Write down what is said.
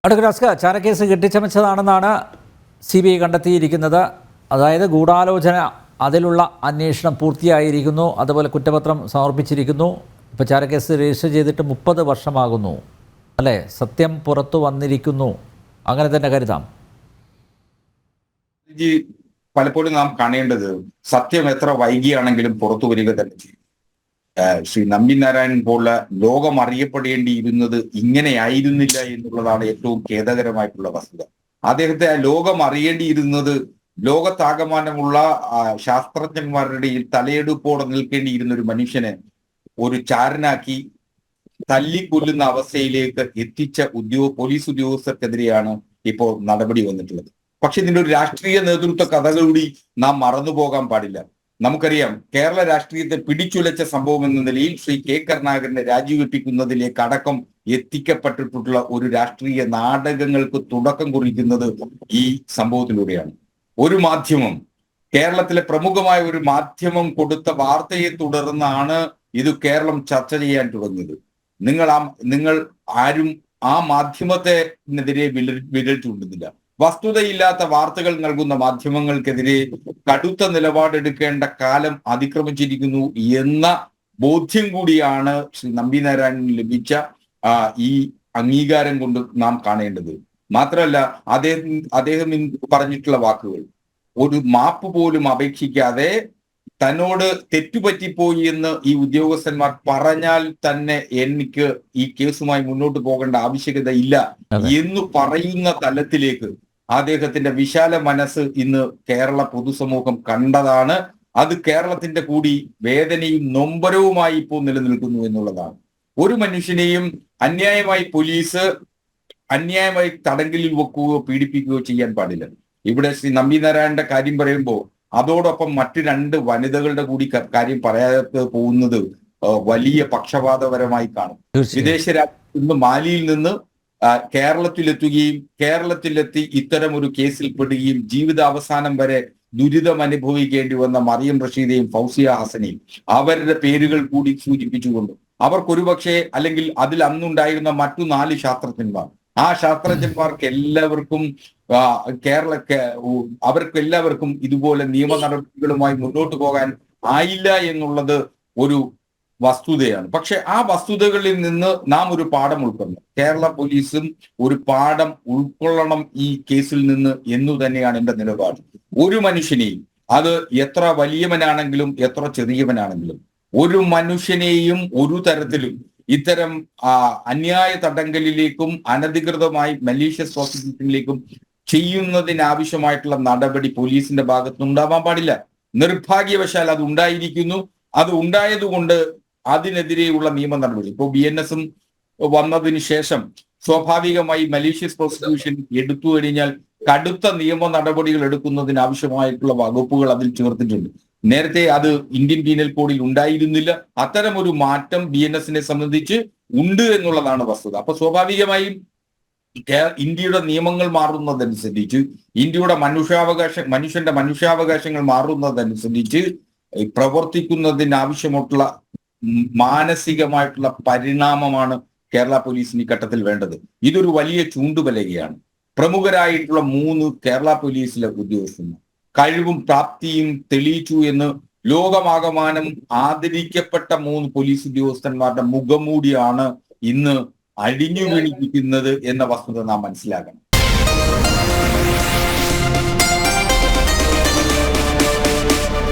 Advocate Askar, ചാരക്കേസ് കെട്ടിച്ചമച്ചതാണെന്നാണ് CBI കണ്ടെത്തിയിരിക്കുന്നത്. അതായത് ഗൂഢാലോചന, അതിലുള്ള അന്വേഷണം പൂർത്തിയായിരിക്കുന്നു. അതുപോലെ കുറ്റപത്രം സമർപ്പിച്ചിരിക്കുന്നു. ഇപ്പോൾ ചാരക്കേസ് രജിസ്റ്റർ ചെയ്തിട്ട് 30 വർഷമാകുന്നു അല്ലേ? സത്യം പുറത്തു വന്നിരിക്കുന്നു, അങ്ങനെ തന്നെ കരുതാം. പലപ്പോഴും നാം കാണേണ്ടത് സത്യം എത്ര വൈകിയാണെങ്കിലും പുറത്തു വരിക തന്നെ ചെയ്യും. ശ്രീ നമ്പി നാരായണൻ പോലുള്ള ലോകം അറിയപ്പെടേണ്ടിയിരുന്നത് ഇങ്ങനെയായിരുന്നില്ല എന്നുള്ളതാണ് ഏറ്റവും ഖേദകരമായിട്ടുള്ള വസ്തുത. അദ്ദേഹത്തെ ലോകം അറിയേണ്ടിയിരുന്നത് ലോകത്താകമാനമുള്ള ശാസ്ത്രജ്ഞന്മാരുടെ തലയെടുപ്പോടെ നിൽക്കേണ്ടിയിരുന്ന ഒരു മനുഷ്യനെ ഒരു ചാരനാക്കി തല്ലിക്കൊല്ലുന്ന അവസ്ഥയിലേക്ക് എത്തിച്ച പോലീസ് ഉദ്യോഗസ്ഥർക്കെതിരെയാണ് ഇപ്പോൾ നടപടി വന്നിട്ടുള്ളത്. പക്ഷെ ഇതിന്റെ ഒരു രാഷ്ട്രീയ നേതൃത്വ കഥകൂടി നാം മറന്നുപോകാൻ പാടില്ല. നമുക്കറിയാം, കേരള രാഷ്ട്രീയത്തെ പിടിച്ചുലച്ച സംഭവം എന്ന നിലയിൽ ശ്രീ കെ കരുണാകരനെ രാജിവെപ്പിക്കുന്നതിലേക്ക് അടക്കം എത്തിക്കപ്പെട്ടിട്ടുള്ള ഒരു രാഷ്ട്രീയ നാടകങ്ങൾക്ക് തുടക്കം കുറിക്കുന്നത് ഈ സംഭവത്തിലൂടെയാണ്. ഒരു മാധ്യമം, കേരളത്തിലെ പ്രമുഖമായ ഒരു മാധ്യമം കൊടുത്ത വാർത്തയെ തുടർന്നാണ് ഇത് കേരളം ചർച്ച ചെയ്യാൻ തുടങ്ങിയത്. നിങ്ങൾ ആരും ആ മാധ്യമത്തിനെതിരെ വിരൽ ചൂണ്ടുന്നില്ല. വസ്തുതയില്ലാത്ത വാർത്തകൾ നൽകുന്ന മാധ്യമങ്ങൾക്കെതിരെ കടുത്ത നിലപാടെടുക്കേണ്ട കാലം അതിക്രമിച്ചിരിക്കുന്നു എന്ന ബോധ്യം കൂടിയാണ് ശ്രീ നമ്പി നാരായണന് ലഭിച്ച ഈ അംഗീകാരം കൊണ്ട് നാം കാണേണ്ടത്. മാത്രമല്ല, അദ്ദേഹം പറഞ്ഞിട്ടുള്ള വാക്കുകൾ, ഒരു മാപ്പ് പോലും അപേക്ഷിക്കാതെ തന്നോട് തെറ്റുപറ്റിപ്പോയി എന്ന് ഈ ഉദ്യോഗസ്ഥന്മാർ പറഞ്ഞാൽ തന്നെ എനിക്ക് ഈ കേസുമായി മുന്നോട്ട് പോകേണ്ട ആവശ്യകത ഇല്ല എന്ന് പറയുന്ന തലത്തിലേക്ക് അദ്ദേഹത്തിന്റെ വിശാല മനസ്സ് ഇന്ന് കേരള പൊതുസമൂഹം കണ്ടതാണ്. അത് കേരളത്തിന്റെ കൂടി വേദനയും നൊമ്പരവുമായി ഇപ്പോൾ നിലനിൽക്കുന്നു എന്നുള്ളതാണ്. ഒരു മനുഷ്യനെയും അന്യായമായി പോലീസ് അന്യായമായി തടങ്കലിൽ വെക്കുകയോ പീഡിപ്പിക്കുകയോ ചെയ്യാൻ പാടില്ല. ഇവിടെ ശ്രീ നമ്പി നാരായണന്റെ കാര്യം പറയുമ്പോൾ അതോടൊപ്പം മറ്റു 2 വനിതകളുടെ കൂടി കാര്യം പറയാതെ പോകുന്നത് വലിയ പക്ഷപാതപരമായി കാണും. വിദേശ രാജ്യത്ത് നിന്ന് മാലിയിൽ നിന്ന് കേരളത്തിലെത്തുകയും കേരളത്തിലെത്തി ഇത്തരം ഒരു കേസിൽ പെടുകയും ജീവിതാവസാനം വരെ ദുരിതം അനുഭവിക്കേണ്ടി വന്ന മറിയം റഷീദയും ഫൗസിയ ഹസനെയും അവരുടെ പേരുകൾ കൂടി സൂചിപ്പിച്ചുകൊണ്ട് അവർക്കൊരുപക്ഷെ, അല്ലെങ്കിൽ അതിൽ അന്നുണ്ടായിരുന്ന മറ്റു 4 ശാസ്ത്രജ്ഞന്മാർ, ആ ശാസ്ത്രജ്ഞന്മാർക്ക് എല്ലാവർക്കും അവർക്കെല്ലാവർക്കും ഇതുപോലെ നിയമ നടപടികളുമായി മുന്നോട്ട് പോകാൻ ആയില്ല എന്നുള്ളത് ഒരു വസ്തുതയാണ്. പക്ഷെ ആ വസ്തുതകളിൽ നിന്ന് നാം ഒരു പാഠം ഉൾക്കൊള്ളണം. കേരള പോലീസും ഒരു പാഠം ഉൾക്കൊള്ളണം ഈ കേസിൽ നിന്ന് എന്നു തന്നെയാണ് എന്റെ നിലപാട്. ഒരു മനുഷ്യനെയും, അത് എത്ര വലിയവനാണെങ്കിലും എത്ര ചെറിയവനാണെങ്കിലും, ഒരു മനുഷ്യനെയും ഒരു തരത്തിലും ഇത്തരം അന്യായ തടങ്കലിലേക്കും അനധികൃതമായി മലീഷ്യസ് പ്രോസിക്യൂഷനിലേക്കും ചെയ്യുന്നതിനാവശ്യമായിട്ടുള്ള നടപടി പോലീസിന്റെ ഭാഗത്തുനിന്നുണ്ടാവാൻ പാടില്ല. നിർഭാഗ്യവശാൽ അത് ഉണ്ടായിരിക്കുന്നു. അത് ഉണ്ടായതുകൊണ്ട് അതിനെതിരെയുള്ള നിയമ നടപടി ഇപ്പോൾ BNS വന്നതിന് ശേഷം സ്വാഭാവികമായി മലീഷ്യസ് പ്രോസിക്യൂഷൻ എടുത്തു കഴിഞ്ഞാൽ കടുത്ത നിയമ നടപടികൾ എടുക്കുന്നതിന് ആവശ്യമായിട്ടുള്ള വകുപ്പുകൾ അതിൽ ചേർത്തിട്ടുണ്ട്. നേരത്തെ അത് ഇന്ത്യൻ പീനൽ കോഡിൽ ഉണ്ടായിരുന്നില്ല. അത്തരം ഒരു മാറ്റം BNSനെ സംബന്ധിച്ച് ഉണ്ട് എന്നുള്ളതാണ് വസ്തുത. അപ്പൊ സ്വാഭാവികമായും ഇന്ത്യയുടെ നിയമങ്ങൾ മാറുന്നതനുസരിച്ച്, ഇന്ത്യയുടെ മനുഷ്യന്റെ മനുഷ്യാവകാശങ്ങൾ മാറുന്നതനുസരിച്ച് പ്രവർത്തിക്കുന്നതിനാവശ്യമായിട്ടുള്ള മാനസികമായിട്ടുള്ള പരിണാമമാണ് കേരള പോലീസിന് ഈ ഘട്ടത്തിൽ വേണ്ടത്. ഇതൊരു വലിയ ചൂണ്ടുപലകയാണ്. പ്രമുഖരായിട്ടുള്ള 3 കേരള പോലീസിലെ ഉദ്യോഗസ്ഥന്മാർ കഴിവും പ്രാപ്തിയും തെളിയിച്ചു എന്ന് ലോകമാകമാനം ആദരിക്കപ്പെട്ട 3 പോലീസ് ഉദ്യോഗസ്ഥന്മാരുടെ മുഖംമൂടിയാണ് ഇന്ന് അഴിഞ്ഞു വീണിരിക്കുന്നത് എന്ന വസ്തുത നാം മനസ്സിലാക്കണം.